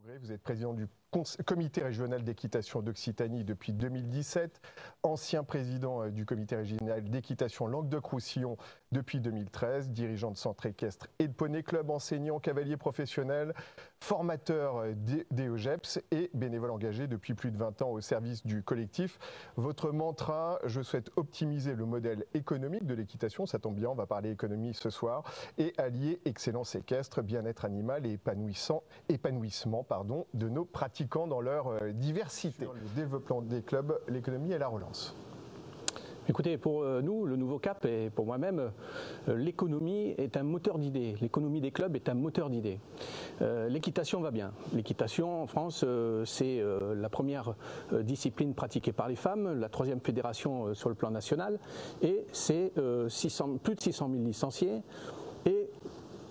Debré, vous êtes président du comité régional d'équitation d'Occitanie depuis 2017, ancien président du comité régional d'équitation Languedoc-Roussillon depuis 2013, dirigeant de centre équestre et de poney club, enseignant, cavalier professionnel, formateur d'EOGEPS et bénévole engagé depuis plus de 20 ans au service du collectif. Votre mantra, je souhaite optimiser le modèle économique de l'équitation, ça tombe bien, on va parler économie ce soir, et allier excellence équestre, bien-être animal et épanouissement de nos pratiquants dans leur diversité. Sur le développement des clubs, l'économie et la relance. Écoutez, pour nous, le nouveau cap et pour moi-même, l'économie est un moteur d'idées. L'économie des clubs est un moteur d'idées. L'équitation va bien. L'équitation en France, c'est la première discipline pratiquée par les femmes, la troisième fédération sur le plan national, et c'est plus de 600 000 licenciés. Et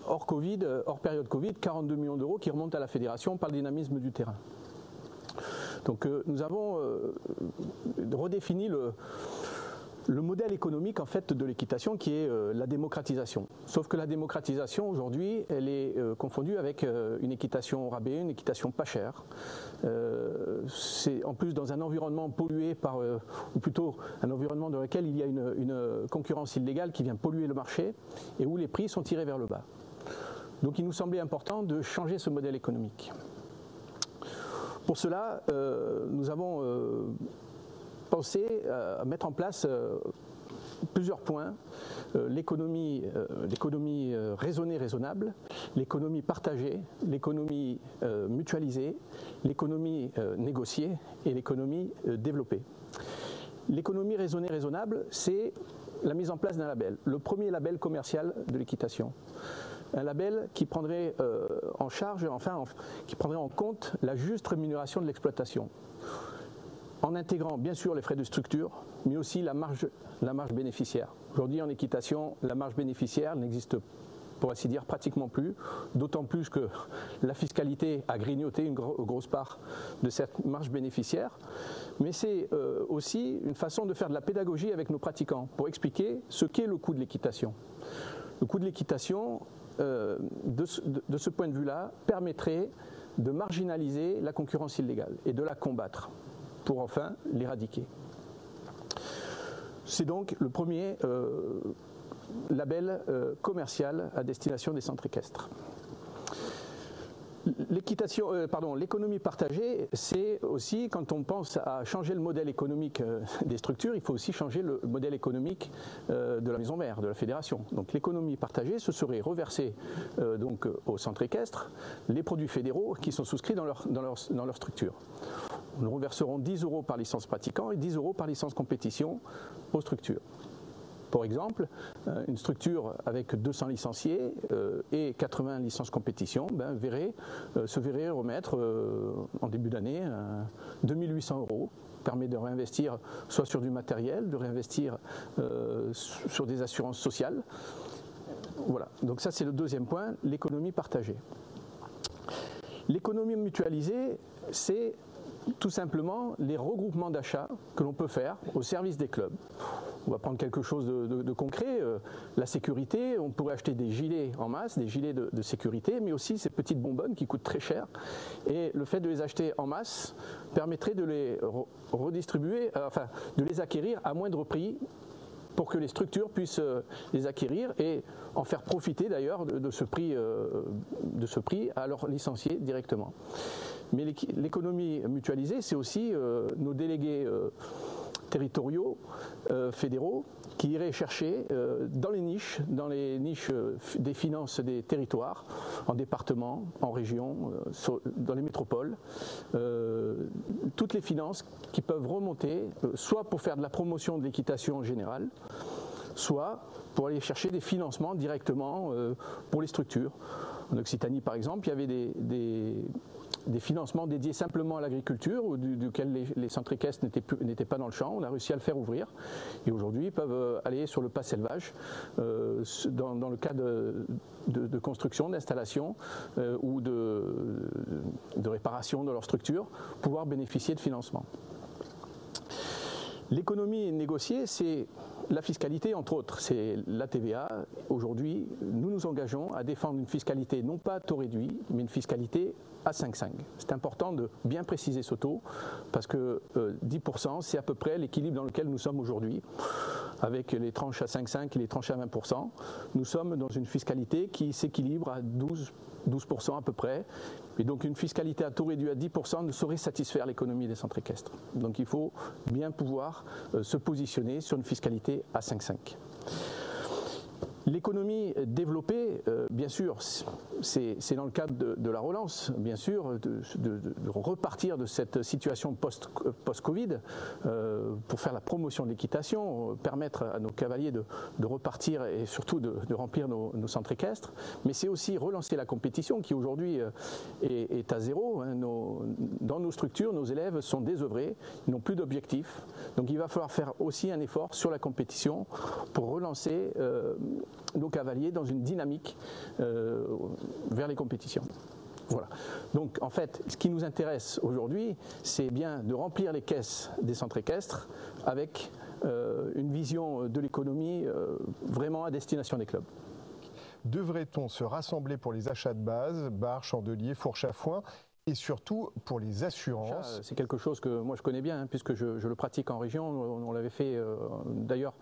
hors Covid, hors période Covid, 42 millions d'euros qui remontent à la fédération par le dynamisme du terrain. Donc nous avons redéfini le modèle économique en fait de l'équitation qui est la démocratisation. Sauf que la démocratisation aujourd'hui, elle est confondue avec une équitation au rabais, une équitation pas chère. C'est en plus dans un environnement pollué par, ou plutôt un environnement dans lequel il y a une concurrence illégale qui vient polluer le marché et où les prix sont tirés vers le bas. Donc il nous semblait important de changer ce modèle économique. Pour cela, nous avons pensé à mettre en place plusieurs points. L'économie raisonnée, raisonnable, l'économie partagée, l'économie mutualisée, l'économie négociée et l'économie développée. L'économie raisonnée, raisonnable, c'est la mise en place d'un label, le premier label commercial de l'équitation. Un label qui prendrait en charge, qui prendrait en compte la juste rémunération de l'exploitation, en intégrant bien sûr les frais de structure, mais aussi la marge bénéficiaire. Aujourd'hui en équitation, la marge bénéficiaire n'existe pour ainsi dire pratiquement plus, d'autant plus que la fiscalité a grignoté une grosse part de cette marge bénéficiaire. Mais c'est aussi une façon de faire de la pédagogie avec nos pratiquants pour expliquer ce qu'est le coût de l'équitation. Le coût de l'équitation, de ce point de vue-là, permettrait de marginaliser la concurrence illégale et de la combattre pour enfin l'éradiquer. C'est donc le premier label commercial à destination des centres équestres. L'économie partagée, c'est aussi, quand on pense à changer le modèle économique des structures, il faut aussi changer le modèle économique de la maison mère, de la fédération. Donc l'économie partagée, ce serait reverser donc au centre équestre les produits fédéraux qui sont souscrits dans leur structure. Nous reverserons 10 € par licence pratiquant et 10 € par licence compétition aux structures. Par exemple, une structure avec 200 licenciés et 80 licences compétition se verrait remettre en début d'année 2800 €. Permet de réinvestir soit sur du matériel, de réinvestir sur des assurances sociales. Voilà, donc ça c'est le deuxième point, l'économie partagée. L'économie mutualisée, c'est tout simplement les regroupements d'achats que l'on peut faire au service des clubs. On va prendre quelque chose de concret, la sécurité, on pourrait acheter des gilets en masse, des gilets de sécurité, mais aussi ces petites bonbonnes qui coûtent très cher. Et le fait de les acheter en masse permettrait de les redistribuer, de les acquérir à moindre prix pour que les structures puissent les acquérir et en faire profiter d'ailleurs de ce prix à leurs licenciés directement. Mais l'économie mutualisée, c'est aussi nos délégués territoriaux, fédéraux, qui iraient chercher dans les niches des finances des territoires, en département, en région, dans les métropoles, toutes les finances qui peuvent remonter, soit pour faire de la promotion de l'équitation en général, soit pour aller chercher des financements directement pour les structures. En Occitanie, par exemple, il y avait des financements dédiés simplement à l'agriculture, duquel les centres équestres n'étaient pas dans le champ. On a réussi à le faire ouvrir. Et aujourd'hui, ils peuvent aller sur le pas élevage dans le cas de construction, d'installation ou de réparation de leur structure, pouvoir bénéficier de financement. L'économie négociée, c'est la fiscalité, entre autres. C'est la TVA. Aujourd'hui, nous nous engageons à défendre une fiscalité non pas à taux réduit, mais une fiscalité à 5,5. C'est important de bien préciser ce taux, parce que 10%, c'est à peu près l'équilibre dans lequel nous sommes aujourd'hui. Avec les tranches à 5,5 et les tranches à 20%, nous sommes dans une fiscalité qui s'équilibre à 12% à peu près. Et donc une fiscalité à taux réduit à 10% ne saurait satisfaire l'économie des centres équestres. Donc il faut bien pouvoir se positionner sur une fiscalité à 5,5. L'économie développée, bien sûr, c'est dans le cadre de la relance, bien sûr, de repartir de cette situation post-Covid pour faire la promotion de l'équitation, permettre à nos cavaliers de repartir et surtout de remplir nos centres équestres. Mais c'est aussi relancer la compétition qui aujourd'hui est à zéro. Dans nos structures, nos élèves sont désœuvrés, ils n'ont plus d'objectifs. Donc il va falloir faire aussi un effort sur la compétition pour relancer nos cavaliers dans une dynamique vers les compétitions. Voilà. Donc en fait, ce qui nous intéresse aujourd'hui, c'est bien de remplir les caisses des centres équestres avec une vision de l'économie vraiment à destination des clubs. Devrait-on se rassembler pour les achats de base, barres, chandeliers, fourches à foin, et surtout pour les assurances? C'est quelque chose que moi je connais bien, puisque je le pratique en région. On l'avait fait d'ailleurs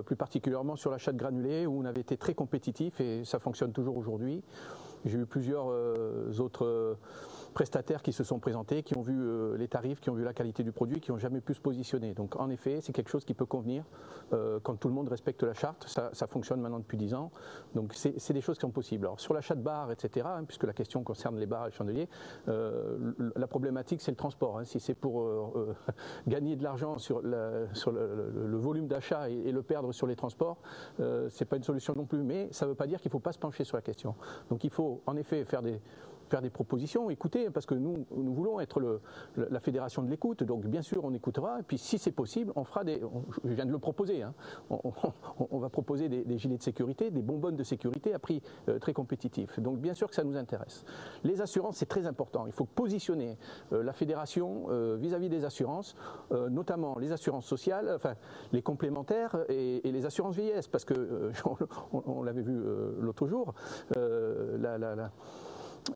plus particulièrement sur l'achat de granulés, où on avait été très compétitif et ça fonctionne toujours aujourd'hui. J'ai eu plusieurs autres prestataires qui se sont présentés, qui ont vu les tarifs, qui ont vu la qualité du produit, qui n'ont jamais pu se positionner. Donc en effet, c'est quelque chose qui peut convenir quand tout le monde respecte la charte. Ça fonctionne maintenant depuis 10 ans. Donc c'est des choses qui sont possibles. Alors sur l'achat de barres, etc., puisque la question concerne les barres et les chandeliers, la problématique c'est le transport. Si c'est pour gagner de l'argent sur le volume d'achat et le perdre sur les transports, c'est pas une solution non plus. Mais ça ne veut pas dire qu'il ne faut pas se pencher sur la question. Donc il faut en effet faire des propositions, écouter, parce que nous voulons être la fédération de l'écoute, donc bien sûr on écoutera, et puis si c'est possible, on fera je viens de le proposer, on va proposer des gilets de sécurité, des bonbonnes de sécurité à prix très compétitif, donc bien sûr que ça nous intéresse. Les assurances, c'est très important, il faut positionner la fédération vis-à-vis des assurances, notamment les assurances sociales, enfin les complémentaires et les assurances vieillesse, parce que on l'avait vu l'autre jour,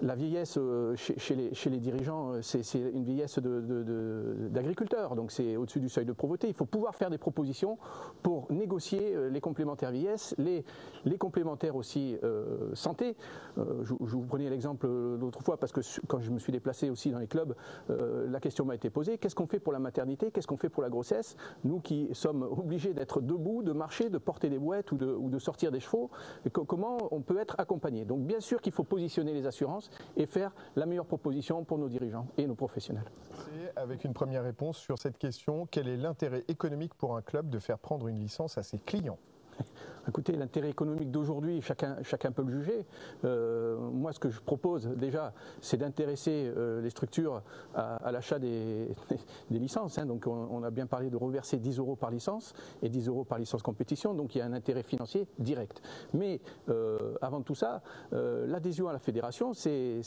la vieillesse chez les dirigeants, c'est une vieillesse d'agriculteurs, donc c'est au-dessus du seuil de pauvreté. Il faut pouvoir faire des propositions pour négocier les complémentaires vieillesse, les complémentaires aussi santé. Je vous prenais l'exemple l'autre fois parce que quand je me suis déplacé aussi dans les clubs, la question m'a été posée, qu'est-ce qu'on fait pour la maternité, qu'est-ce qu'on fait pour la grossesse? Nous qui sommes obligés d'être debout, de marcher, de porter des bouettes ou de sortir des chevaux, comment on peut être accompagné? Donc bien sûr qu'il faut positionner les assurances et faire la meilleure proposition pour nos dirigeants et nos professionnels. C'est avec une première réponse sur cette question, quel est l'intérêt économique pour un club de faire prendre une licence à ses clients? Écoutez, l'intérêt économique d'aujourd'hui, chacun peut le juger. Moi, ce que je propose déjà, c'est d'intéresser les structures à l'achat des licences. Donc, on a bien parlé de reverser 10 € par licence et 10 € par licence compétition. Donc, il y a un intérêt financier direct. Mais avant tout ça, l'adhésion à la fédération, c'est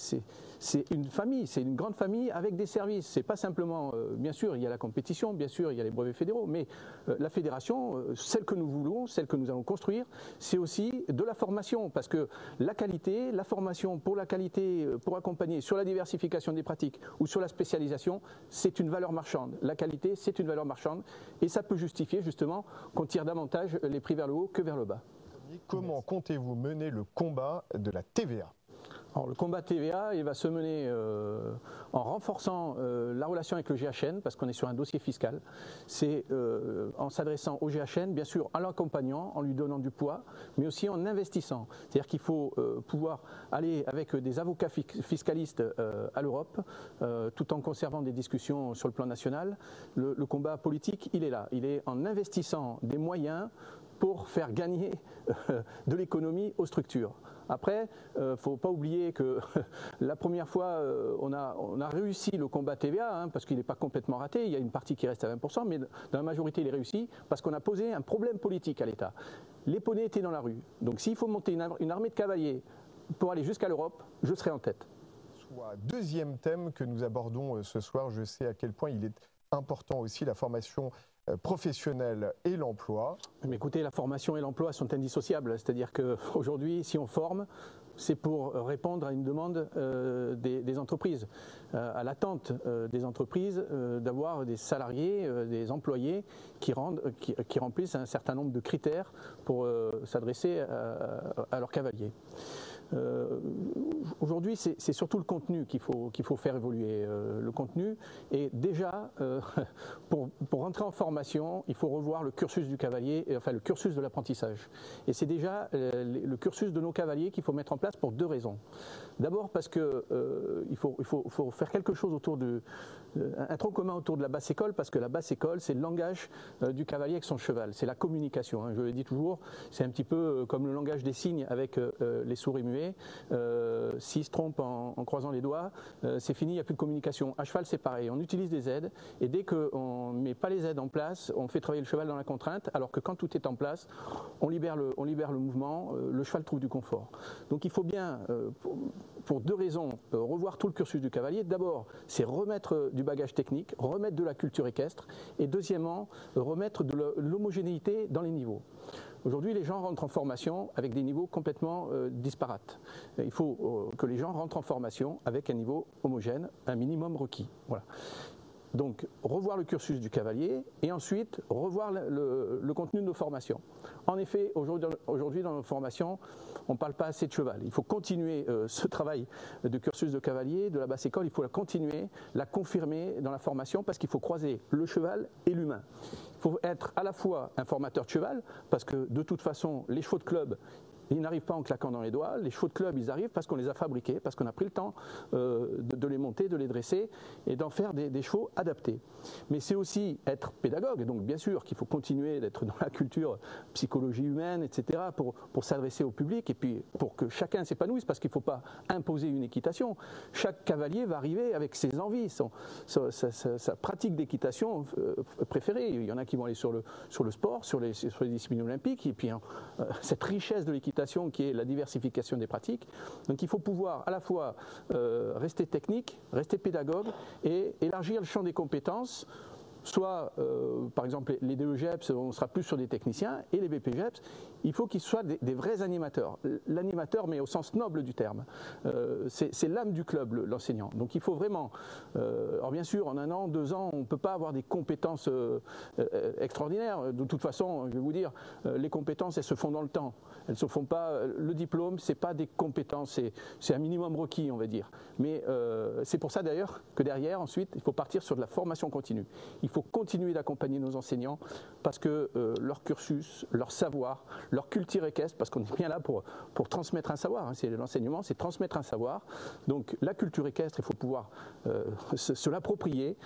une famille, c'est une grande famille avec des services. C'est pas simplement, bien sûr, il y a la compétition, bien sûr, il y a les brevets fédéraux, mais la fédération, celle que nous voulons, celle que nous allons construire, c'est aussi de la formation, parce que la qualité, la formation pour la qualité, pour accompagner sur la diversification des pratiques ou sur la spécialisation, c'est une valeur marchande. La qualité, c'est une valeur marchande et ça peut justifier justement qu'on tire davantage les prix vers le haut que vers le bas. Comment comptez-vous mener le combat de la TVA ? Alors, le combat TVA, il va se mener en renforçant la relation avec le GHN, parce qu'on est sur un dossier fiscal. C'est en s'adressant au GHN, bien sûr, en l'accompagnant, en lui donnant du poids, mais aussi en investissant. C'est-à-dire qu'il faut pouvoir aller avec des avocats fiscalistes à l'Europe, tout en conservant des discussions sur le plan national. Le combat politique, il est là. Il est en investissant des moyens pour faire gagner de l'économie aux structures. Après, il ne faut pas oublier que la première fois, on a réussi le combat TVA, parce qu'il n'est pas complètement raté, il y a une partie qui reste à 20%, mais dans la majorité, il est réussi parce qu'on a posé un problème politique à l'État. Les poneys étaient dans la rue. Donc s'il faut monter une armée de cavaliers pour aller jusqu'à l'Europe, je serai en tête. Deuxième thème que nous abordons ce soir, je sais à quel point il est important aussi la formation professionnelle et l'emploi. Mais écoutez, la formation et l'emploi sont indissociables. C'est-à-dire qu'aujourd'hui, si on forme, c'est pour répondre à une demande des entreprises, à l'attente des entreprises d'avoir des salariés, des employés qui remplissent un certain nombre de critères pour s'adresser à leurs cavaliers. Aujourd'hui, c'est surtout le contenu qu'il faut faire évoluer. Le contenu, et déjà, pour rentrer en formation, il faut revoir le cursus du cavalier, enfin le cursus de l'apprentissage. Et c'est déjà le cursus de nos cavaliers qu'il faut mettre en place pour deux raisons. D'abord parce qu'il faut faire quelque chose autour un tronc commun autour de la basse école, parce que la basse école, c'est le langage du cavalier avec son cheval, c'est la communication. Je le dis toujours, c'est un petit peu comme le langage des signes avec les souris muets. S'ils se trompent en croisant les doigts, c'est fini, il n'y a plus de communication. À cheval, c'est pareil, on utilise des aides, et dès qu'on ne met pas les aides en place, on fait travailler le cheval dans la contrainte, alors que quand tout est en place, on libère le mouvement, le cheval trouve du confort. Donc il faut bien, pour deux raisons, revoir tout le cursus du cavalier. D'abord, c'est remettre du bagage technique, remettre de la culture équestre, et deuxièmement, remettre de l'homogénéité dans les niveaux. Aujourd'hui, les gens rentrent en formation avec des niveaux complètement disparates. Il faut que les gens rentrent en formation avec un niveau homogène, un minimum requis. Voilà. Donc, revoir le cursus du cavalier et ensuite revoir le contenu de nos formations. En effet, aujourd'hui dans nos formations, on ne parle pas assez de cheval. Il faut continuer ce travail de cursus de cavalier, de la basse école, il faut la continuer, la confirmer dans la formation parce qu'il faut croiser le cheval et l'humain. Il faut être à la fois un formateur de cheval, parce que de toute façon, les chevaux de club, ils n'arrivent pas en claquant dans les doigts. Les chevaux de club, ils arrivent parce qu'on les a fabriqués, parce qu'on a pris le temps de les monter, de les dresser et d'en faire des chevaux adaptés. Mais c'est aussi être pédagogue. Donc bien sûr qu'il faut continuer d'être dans la culture psychologie humaine, etc. pour s'adresser au public et puis pour que chacun s'épanouisse, parce qu'il ne faut pas imposer une équitation. Chaque cavalier va arriver avec ses envies, sa pratique d'équitation préférée. Il y en a qui vont aller sur le sport, sur les disciplines olympiques, et puis cette richesse de l'équitation qui est la diversification des pratiques. Donc il faut pouvoir à la fois rester technique, rester pédagogue et élargir le champ des compétences. Soit, par exemple, les DEGEPS, on sera plus sur des techniciens, et les BPGEPS, il faut qu'ils soient des vrais animateurs. L'animateur, mais au sens noble du terme. C'est l'âme du club, l'enseignant. Donc il faut vraiment... alors bien sûr, en 1 an, 2 ans, on ne peut pas avoir des compétences extraordinaires. De toute façon, je vais vous dire, les compétences, elles se font dans le temps. Elles ne se font pas... Le diplôme, ce n'est pas des compétences, c'est un minimum requis, on va dire. Mais c'est pour ça d'ailleurs que derrière, ensuite, il faut partir sur de la formation continue. Il faut continuer d'accompagner nos enseignants parce que leur cursus, leur savoir, leur culture équestre, parce qu'on est bien là pour transmettre un savoir, hein, c'est l'enseignement, c'est transmettre un savoir. Donc la culture équestre, il faut pouvoir se l'approprier,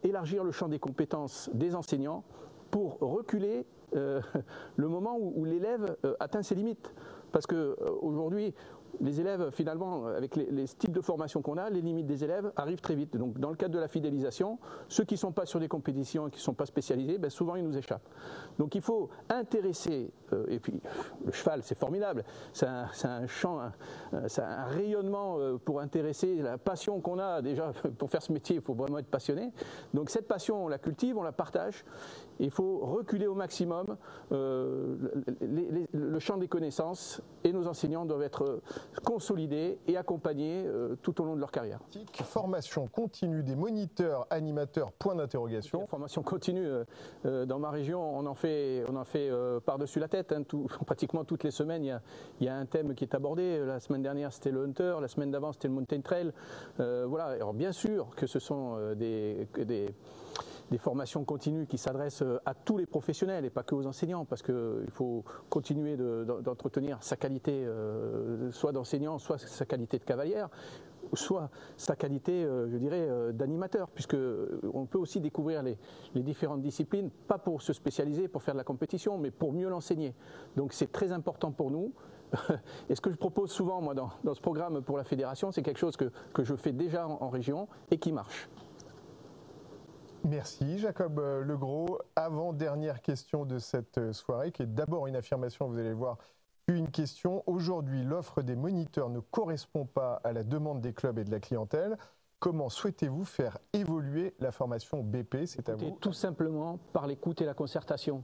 élargir le champ des compétences des enseignants pour reculer le moment où l'élève atteint ses limites. Parce qu'aujourd'hui, les élèves, finalement, avec les types de formation qu'on a, les limites des élèves arrivent très vite. Donc, dans le cadre de la fidélisation, ceux qui ne sont pas sur des compétitions et qui ne sont pas spécialisés, ben, souvent, ils nous échappent. Donc, il faut intéresser, et puis, le cheval, c'est formidable, c'est un champ, c'est un rayonnement pour intéresser la passion qu'on a. Déjà, pour faire ce métier, il faut vraiment être passionné. Donc, cette passion, on la cultive, on la partage. Il faut reculer au maximum le champ des connaissances, et nos enseignants doivent être consolidés et accompagnés tout au long de leur carrière. Formation continue des moniteurs, animateurs, point d'interrogation. Formation continue, dans ma région, on en fait par-dessus la tête. Hein, pratiquement toutes les semaines, il y a un thème qui est abordé. La semaine dernière, c'était le Hunter, la semaine d'avant, c'était le Mountain Trail. Voilà. Alors, bien sûr que ce sont des formations continues qui s'adressent à tous les professionnels et pas que aux enseignants, parce qu'il faut continuer d'entretenir sa qualité soit d'enseignant, soit sa qualité de cavalière, soit sa qualité, je dirais, d'animateur, puisqu'on peut aussi découvrir les différentes disciplines, pas pour se spécialiser, pour faire de la compétition, mais pour mieux l'enseigner. Donc c'est très important pour nous. Et ce que je propose souvent, moi, dans ce programme pour la fédération, c'est quelque chose que je fais déjà en région et qui marche. Merci Jacob Legros. Avant-dernière question de cette soirée, qui est d'abord une affirmation, vous allez voir, puis une question. Aujourd'hui, l'offre des moniteurs ne correspond pas à la demande des clubs et de la clientèle. Comment souhaitez-vous faire évoluer la formation BP? C'est à vous. Tout simplement par l'écoute et la concertation.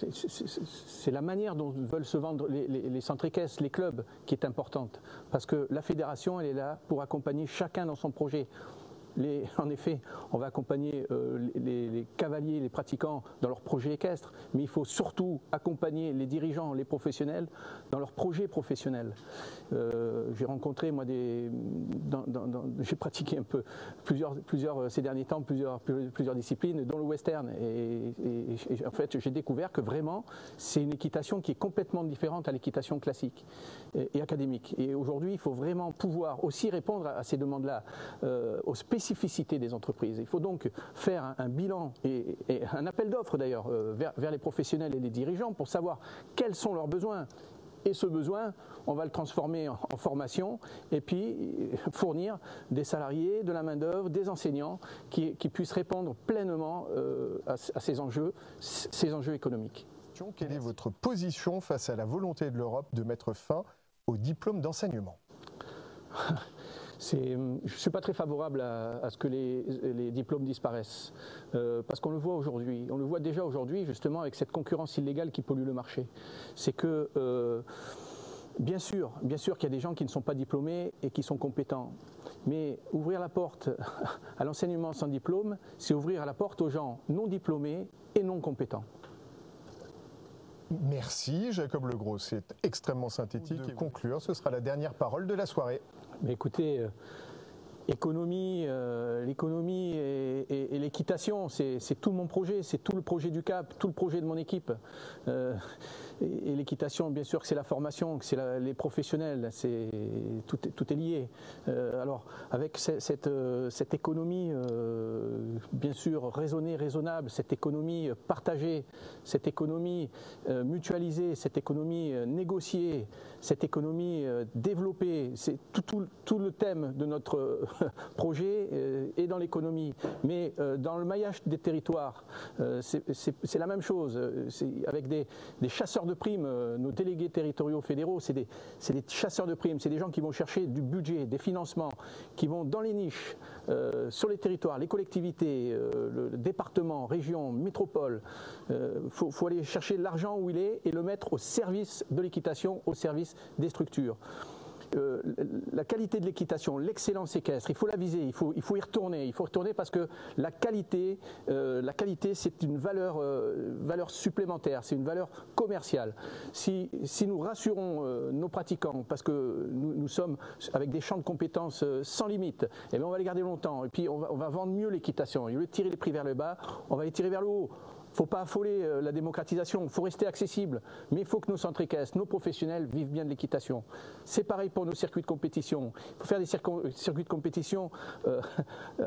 C'est la manière dont veulent se vendre les centres équestres, les clubs, qui est importante. Parce que la fédération, elle est là pour accompagner chacun dans son projet. En effet, on va accompagner les cavaliers, les pratiquants dans leurs projets équestres, mais il faut surtout accompagner les dirigeants, les professionnels dans leurs projets professionnels. J'ai rencontré, moi, j'ai pratiqué un peu plusieurs ces derniers temps, plusieurs disciplines, dont le western. Et en fait, j'ai découvert que vraiment, c'est une équitation qui est complètement différente à l'équitation classique et académique. Et aujourd'hui, il faut vraiment pouvoir aussi répondre à ces demandes-là, aux spécificités des entreprises. Il faut donc faire un bilan et un appel d'offres d'ailleurs vers les professionnels et les dirigeants pour savoir quels sont leurs besoins. Et ce besoin, on va le transformer en formation et puis fournir des salariés, de la main-d'œuvre, des enseignants qui puissent répondre pleinement à ces enjeux économiques. Quelle est votre position face à la volonté de l'Europe de mettre fin au diplôme d'enseignement? Je ne suis pas très favorable à ce que les diplômes disparaissent, parce qu'on le voit aujourd'hui, on le voit déjà aujourd'hui justement avec cette concurrence illégale qui pollue le marché. C'est que bien sûr qu'il y a des gens qui ne sont pas diplômés et qui sont compétents, mais ouvrir la porte à l'enseignement sans diplôme, c'est ouvrir la porte aux gens non diplômés et non compétents. Merci Jacob Legros, c'est extrêmement synthétique. Et conclure, ce sera la dernière parole de la soirée. Mais écoutez, l'économie et l'équitation, c'est tout mon projet, c'est tout le projet du CAP, tout le projet de mon équipe. Et l'équitation, bien sûr que c'est la formation, que c'est les professionnels, tout est lié. Alors avec cette économie, bien sûr raisonnée, raisonnable, cette économie partagée, cette économie mutualisée, cette économie négociée, cette économie développée, c'est tout le thème de notre projet est dans l'économie. Mais dans le maillage des territoires, c'est la même chose. Avec des chasseurs de primes, nos délégués territoriaux fédéraux, c'est des chasseurs de primes, c'est des gens qui vont chercher du budget, des financements, qui vont dans les niches, sur les territoires, les collectivités, le département, région, métropole. Faut aller chercher l'argent où il est et le mettre au service de l'équitation, au service des structures. La qualité de l'équitation, l'excellence équestre, il faut la viser, il faut y retourner, parce que la qualité c'est une valeur supplémentaire, c'est une valeur commerciale. Si nous rassurons nos pratiquants, parce que nous sommes avec des champs de compétences sans limite, et bien on va les garder longtemps, et puis on va vendre mieux l'équitation, au lieu de tirer les prix vers le bas, on va les tirer vers le haut. Il ne faut pas affoler la démocratisation, il faut rester accessible, mais il faut que nos centres équestres, nos professionnels vivent bien de l'équitation. C'est pareil pour nos circuits de compétition. Il faut faire des circuits de compétition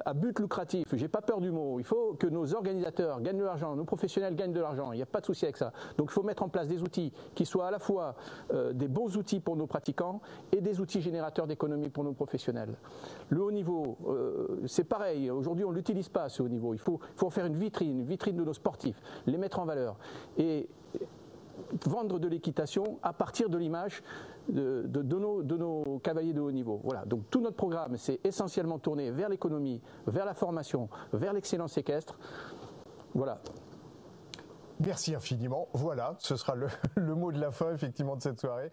à but lucratif. Je n'ai pas peur du mot. Il faut que nos organisateurs gagnent de l'argent, nos professionnels gagnent de l'argent. Il n'y a pas de souci avec ça. Donc il faut mettre en place des outils qui soient à la fois des bons outils pour nos pratiquants et des outils générateurs d'économie pour nos professionnels. Le haut niveau, c'est pareil. Aujourd'hui, on ne l'utilise pas, ce haut niveau. Il faut en faire une vitrine de nos sportifs, les mettre en valeur et vendre de l'équitation à partir de l'image de nos cavaliers de haut niveau. Voilà. Donc tout notre programme, c'est essentiellement tourné vers l'économie, vers la formation, vers l'excellence équestre. Voilà. Merci infiniment. Voilà, ce sera le mot de la fin effectivement de cette soirée.